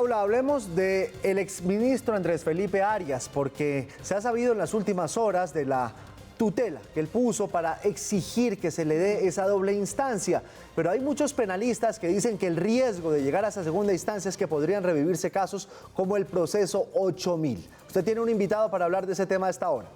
Paula, hablemos del exministro Andrés Felipe Arias, porque se ha sabido en las últimas horas de la tutela que él puso para exigir que se le dé esa doble instancia. Pero hay muchos penalistas que dicen que el riesgo de llegar a esa segunda instancia es que podrían revivirse casos como el proceso 8000. Usted tiene un invitado para hablar de ese tema a esta hora.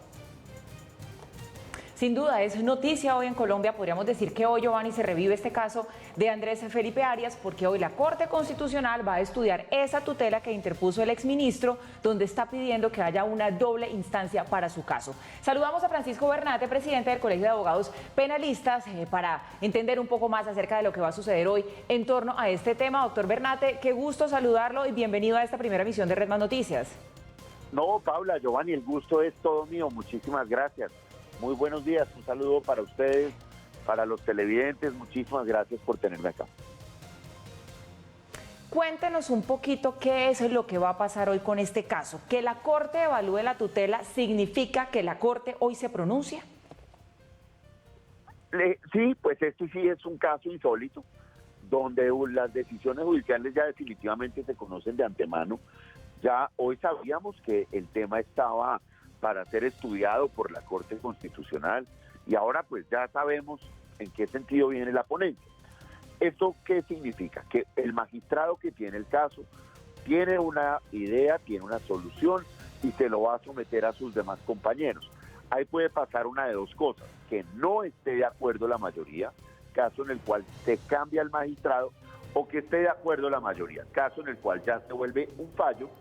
Sin duda, es noticia hoy en Colombia. Podríamos decir que hoy, Giovanni, se revive este caso de Andrés Felipe Arias, porque hoy la Corte Constitucional va a estudiar esa tutela que interpuso el exministro, donde está pidiendo que haya una doble instancia para su caso. Saludamos a Francisco Bernate, presidente del Colegio de Abogados Penalistas, para entender un poco más acerca de lo que va a suceder hoy en torno a este tema. Doctor Bernate, qué gusto saludarlo y bienvenido a esta primera emisión de Red Más Noticias. No, Paula, Giovanni, el gusto es todo mío. Muchísimas gracias. Muy buenos días, un saludo para ustedes, para los televidentes, muchísimas gracias por tenerme acá. Cuéntenos un poquito qué es lo que va a pasar hoy con este caso. ¿Que la Corte evalúe la tutela significa que la Corte hoy se pronuncia? Sí, pues este sí es un caso insólito, donde las decisiones judiciales ya definitivamente se conocen de antemano. Ya hoy sabíamos que el tema estaba para ser estudiado por la Corte Constitucional y ahora pues ya sabemos en qué sentido viene la ponencia. ¿Esto qué significa? Que el magistrado que tiene el caso tiene una idea, tiene una solución y se lo va a someter a sus demás compañeros. Ahí puede pasar una de dos cosas: que no esté de acuerdo la mayoría, caso en el cual se cambia el magistrado, o que esté de acuerdo la mayoría, caso en el cual ya se vuelve un fallo,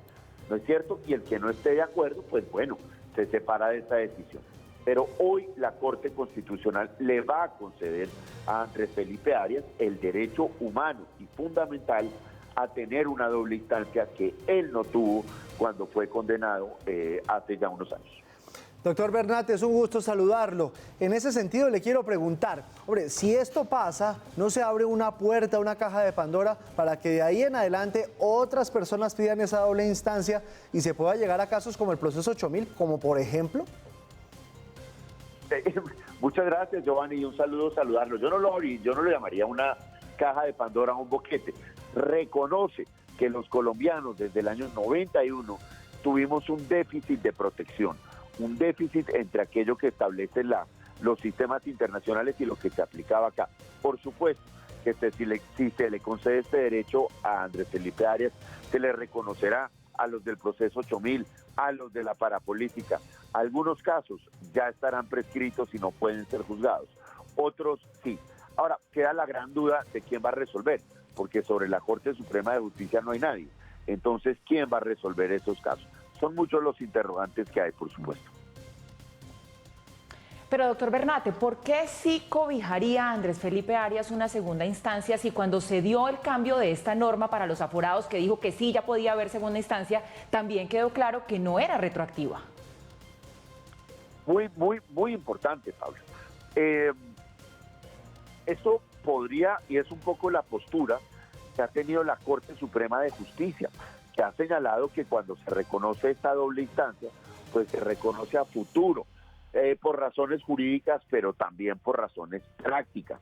¿no es cierto? Y el que no esté de acuerdo, pues bueno, se separa de esta decisión. Pero hoy la Corte Constitucional le va a conceder a Andrés Felipe Arias el derecho humano y fundamental a tener una doble instancia que él no tuvo cuando fue condenado hace ya unos años. Doctor Bernate, es un gusto saludarlo. En ese sentido le quiero preguntar, hombre, si esto pasa, ¿no se abre una puerta, una caja de Pandora para que de ahí en adelante otras personas pidan esa doble instancia y se pueda llegar a casos como el proceso 8000, como por ejemplo? Muchas gracias, Giovanni, y un saludo, saludarlo. Yo no lo llamaría una caja de Pandora, un boquete. Reconoce que los colombianos desde el año 91 tuvimos un déficit de protección, un déficit entre aquello que establecen los sistemas internacionales y lo que se aplicaba acá. Por supuesto que si se le concede este derecho a Andrés Felipe Arias, se le reconocerá a los del proceso 8000, a los de la parapolítica. Algunos casos ya estarán prescritos y no pueden ser juzgados, otros sí. Ahora, queda la gran duda de quién va a resolver, porque sobre la Corte Suprema de Justicia no hay nadie. Entonces, ¿quién va a resolver esos casos? Son muchos los interrogantes que hay, por supuesto. Pero, doctor Bernate, ¿por qué sí cobijaría a Andrés Felipe Arias una segunda instancia si cuando se dio el cambio de esta norma para los aforados, que dijo que sí ya podía haber segunda instancia, también quedó claro que no era retroactiva? Muy importante, Pablo. Esto podría, y es un poco la postura que ha tenido la Corte Suprema de Justicia, que ha señalado que cuando se reconoce esta doble instancia, pues se reconoce a futuro, por razones jurídicas, pero también por razones prácticas.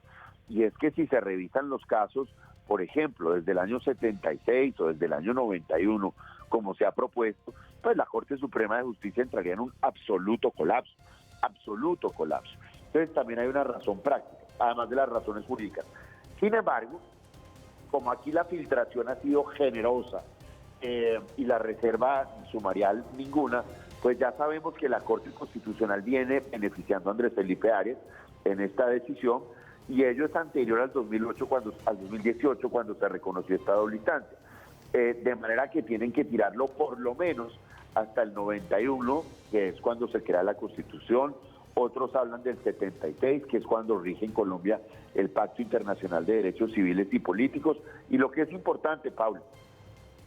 Y es que si se revisan los casos, por ejemplo, desde el año 76 o desde el año 91, como se ha propuesto, pues la Corte Suprema de Justicia entraría en un absoluto colapso. Entonces también hay una razón práctica, además de las razones jurídicas. Sin embargo, como aquí la filtración ha sido generosa y la reserva sumarial ninguna, pues ya sabemos que la Corte Constitucional viene beneficiando a Andrés Felipe Arias en esta decisión, y ello es anterior al 2018 cuando se reconoció esta doble instancia. De manera que tienen que tirarlo por lo menos hasta el 91, que es cuando se crea la Constitución. Otros hablan del 76, que es cuando rige en Colombia el Pacto Internacional de Derechos Civiles y Políticos. Y lo que es importante, Pablo,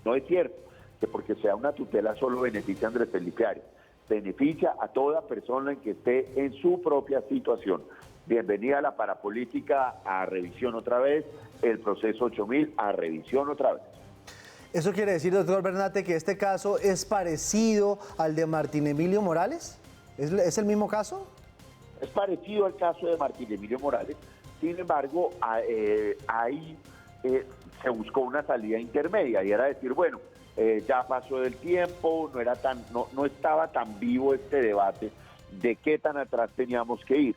no es cierto que porque sea una tutela solo beneficia a Andrés Felipe Arias. Beneficia a toda persona en que esté en su propia situación. Bienvenida a la parapolítica a revisión otra vez, el proceso 8000 a revisión otra vez. ¿Eso quiere decir, doctor Bernate, que este caso es parecido al de Martín Emilio Morales? ¿Es el mismo caso? Es parecido al caso de Martín Emilio Morales. Sin embargo, ahí se buscó una salida intermedia, y era decir, bueno, ya pasó del tiempo, no estaba tan vivo este debate de qué tan atrás teníamos que ir.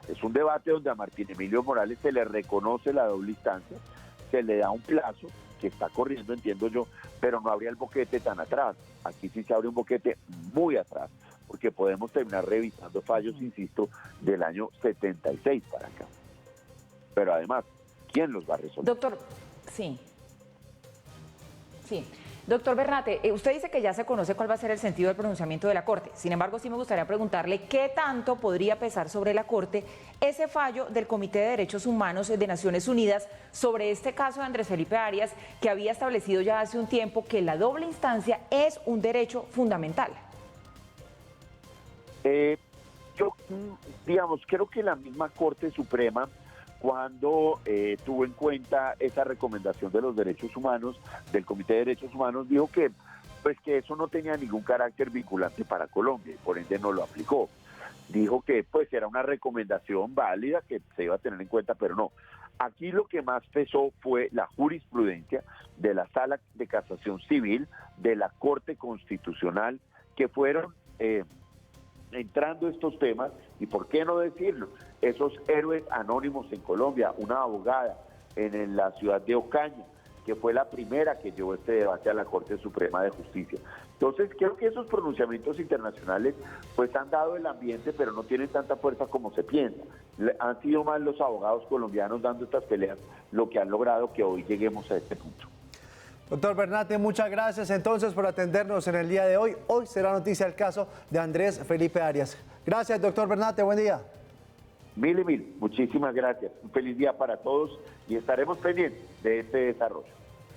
Es un debate donde a Martín Emilio Morales se le reconoce la doble instancia, se le da un plazo que está corriendo, entiendo yo, pero no habría el boquete tan atrás. Aquí sí se abre un boquete muy atrás, porque podemos terminar revisando fallos, insisto, del año 76 para acá. Pero además, ¿quién los va a resolver? Doctor, sí. Doctor Bernate, usted dice que ya se conoce cuál va a ser el sentido del pronunciamiento de la Corte. Sin embargo, sí me gustaría preguntarle qué tanto podría pesar sobre la Corte ese fallo del Comité de Derechos Humanos de Naciones Unidas sobre este caso de Andrés Felipe Arias, que había establecido ya hace un tiempo que la doble instancia es un derecho fundamental. Creo que la misma Corte Suprema, cuando tuvo en cuenta esa recomendación de los derechos humanos, del Comité de Derechos Humanos, dijo que eso no tenía ningún carácter vinculante para Colombia y por ende no lo aplicó. Dijo que era una recomendación válida que se iba a tener en cuenta, pero no. Aquí lo que más pesó fue la jurisprudencia de la Sala de Casación Civil, de la Corte Constitucional, que fueron entrando estos temas, y por qué no decirlo, esos héroes anónimos en Colombia, una abogada en la ciudad de Ocaña, que fue la primera que llevó este debate a la Corte Suprema de Justicia. Entonces, creo que esos pronunciamientos internacionales han dado el ambiente, pero no tienen tanta fuerza como se piensa. Han sido más los abogados colombianos dando estas peleas lo que han logrado que hoy lleguemos a este punto. Doctor Bernate, muchas gracias entonces por atendernos en el día de hoy. Hoy será noticia el caso de Andrés Felipe Arias. Gracias, doctor Bernate, buen día. Mil y mil, muchísimas gracias. Un feliz día para todos y estaremos pendientes de este desarrollo.